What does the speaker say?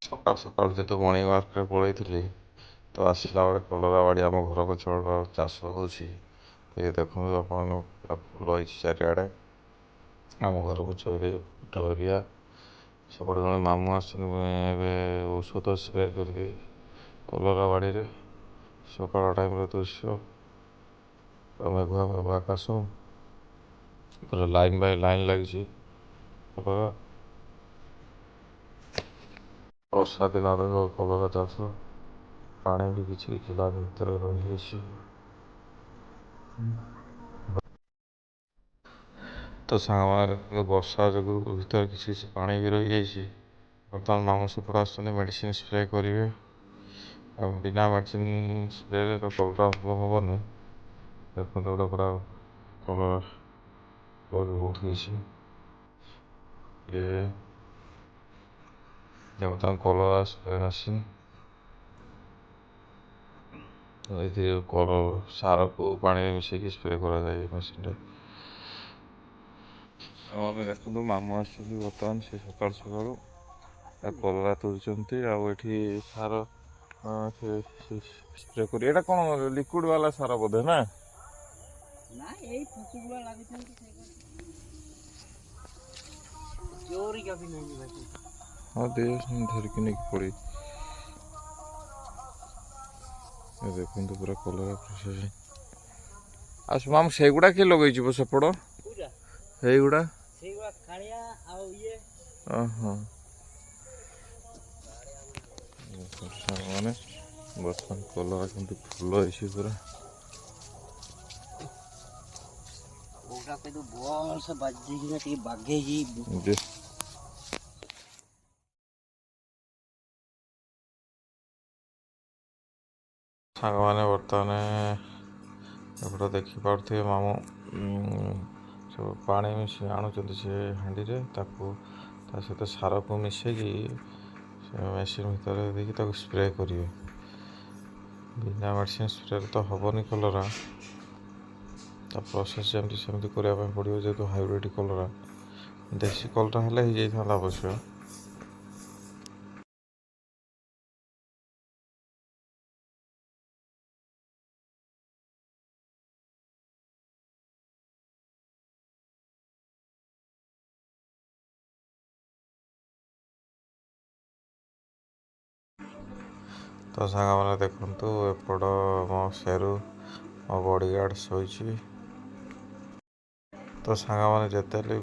ସକାଳୁ ସକାଳୁ ଯେହେତୁ ମର୍ଣ୍ଣିଂ ୱାର୍କରେ ପଳେଇଥିଲି ତ ଆସିଲା ବେଳେ କଲରା ବାଡ଼ି ଆମ ଘର ପଛପଟ ଚାଷ ହେଉଛି। ଏ ଦେଖନ୍ତୁ ଆପଣ ପୁରା ଫୁଲ ହେଇଛି ଚାରିଆଡ଼େ। ଆମ ଘର ପଛରେ ଡରିଆ ସେପଟେ ଜଣେ ମାମୁଁ ଆସୁଛନ୍ତି ଏବେ ଔଷଧ ସ୍ପ୍ରେ କରିବେ କଲରା ବାଡ଼ିରେ। ସକାଳ ଟାଇମ୍ର ଦୃଶ୍ୟ ମେଘୁଆ ମେଘୁଆ ଆକାଶ ପୁରା ଲାଇନ୍ ବାଇ ଲାଇନ୍ ଲାଗିଛି। ବର୍ଷା ଦିନରେ କଲରା ଚାଷ ପାଣି ବି କିଛି କିଛି ତା ଭିତରେ ରହିଯାଇଛି। ତ ସାଙ୍ଗମାନେ ବର୍ଷା ଯୋଗୁଁ ଭିତରେ କିଛି କିଛି ପାଣି ବି ରହିଯାଇଛି। ବର୍ତ୍ତମାନ ମାମୁଁ ସେପଟେ ଆସୁଛନ୍ତି ମେଡ଼ିସିନ ସ୍ପ୍ରେ କରିବେ। ଆଉ ବିନା ମେଡ଼ିସିନ ସ୍ପ୍ରେରେ ତ କଲରା ଭଲ ହେବନି। ଦେଖନ୍ତୁ ଗୋଟେ ପୁରା କଲରା ବହୁତ କିଛି ବର୍ତ୍ତମାନ କଲରା ସ୍ପ୍ରେ ମେସିନ୍ ଏଥିରେ ସାରକୁ ପାଣିରେ ମିଶାଇକି ସ୍ପ୍ରେ କରାଯାଏ ଏ ମେସିନ୍ରେ। ଆମେ ଦେଖନ୍ତୁ ମାମୁଁ ଆସୁଛନ୍ତି ବର୍ତ୍ତମାନ ସେ ସକାଳୁ ସକାଳୁ କଲରା ତୁଳୁଛନ୍ତି। ଆଉ ଏଠି ସାର ସ୍ପ୍ରେ କରି ଏଇଟା କ'ଣ ଲିକ୍ୱିଡ ବାଲା ସାର ବୋଧେ ନା? ହଁ ଧରିକି ନେଇକି ପଡ଼ି ଦେଖନ୍ତୁ ପୁରା କଲରା ପ୍ରୋସେସିଂ। ଆଉ ମାମୁଁ ସେଇଗୁଡ଼ା କିଏ ଲଗେଇଯିବ ସେପଟ ସେଇଗୁଡ଼ା? ଓହୋ ସାଙ୍ଗମାନେ ବର୍ତ୍ତମାନ କଲରା କେମିତି ଫୁଲ ହେଇଛି ପୁରା। ସାଙ୍ଗମାନେ ବର୍ତ୍ତମାନ ଏପଟେ ଦେଖିପାରୁଥିବେ ମାମୁଁ ସବୁ ପାଣି ମିଶି ଆଣୁଛନ୍ତି ସେ ହାଣ୍ଡିରେ, ତାକୁ ତା ସହିତ ସାରକୁ ମିଶାଇକି ସେ ମେସିନ୍ ଭିତରେ ଦେଇକି ତାକୁ ସ୍ପ୍ରେ କରିବେ। ବିନା ମେଡ଼ିସିନ ସ୍ପ୍ରେରେ ତ ହେବନି କଲରା, ତା ପ୍ରୋସେସ୍ ଯେମିତି ସେମିତି କରିବା ପାଇଁ ପଡ଼ିବ। ଯେହେତୁ ହାଇବ୍ରିଡ଼ କଲରା, ଦେଶୀ କଲରା ହେଲେ ହେଇଯାଇଥାନ୍ତା ଅବଶ୍ୟ। ତ ସାଙ୍ଗମାନେ ଦେଖନ୍ତୁ ଏପଟ ମୋ ସେରୁ ମୋ ବଡ଼ିଗାର୍ଡ଼ ଶୋଇଛି। ତ ସାଙ୍ଗମାନେ ଯେତେ ହେଲେ